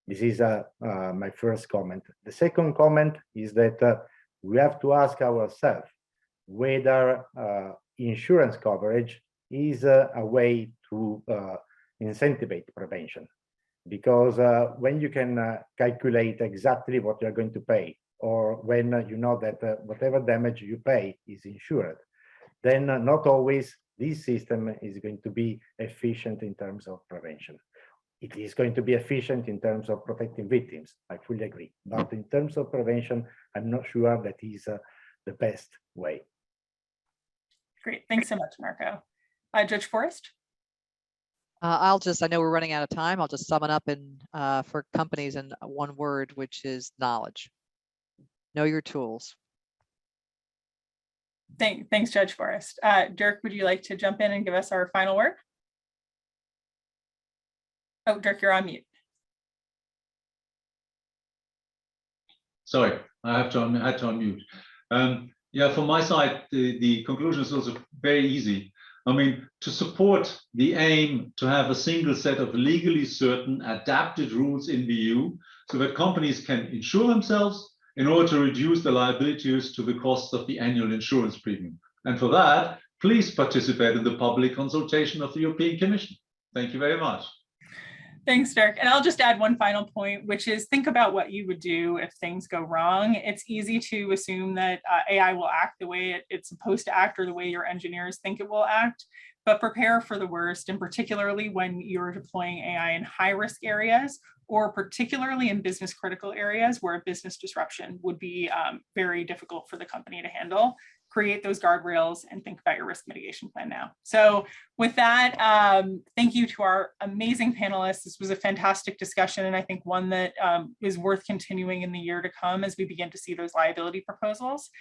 This is my first comment. The second comment is that we have to ask ourselves whether insurance coverage is a way to incentivize prevention. Because when you can calculate exactly what you're going to pay, or when you know that whatever damage you pay is insured, then not always this system is going to be efficient in terms of prevention. It is going to be efficient in terms of protecting victims, I fully agree. But in terms of prevention, I'm not sure that is the best way. Great, thanks so much, Marco. Judge Forrest? I know we're running out of time. I'll just sum it up for companies in one word, which is knowledge. Know your tools. Thanks, Judge Forrest. Dirk, would you like to jump in and give us our final word? Oh, Dirk, you're on mute. Sorry, I had to unmute. Yeah, from my side, the conclusion is also very easy. I mean, to support the aim to have a single set of legally certain adapted rules in the EU so that companies can insure themselves in order to reduce the liabilities to the cost of the annual insurance premium. And for that, please participate in the public consultation of the European Commission. Thank you very much. Thanks, Dirk. And I'll just add one final point, which is think about what you would do if things go wrong. It's easy to assume that AI will act the way it's supposed to act or the way your engineers think it will act, but prepare for the worst, and particularly when you're deploying AI in high-risk areas, or particularly in business critical areas where a business disruption would be very difficult for the company to handle. Create those guardrails and think about your risk mitigation plan now. So with that, thank you to our amazing panelists. This was a fantastic discussion, and I think one that is worth continuing in the year to come as we begin to see those liability proposals.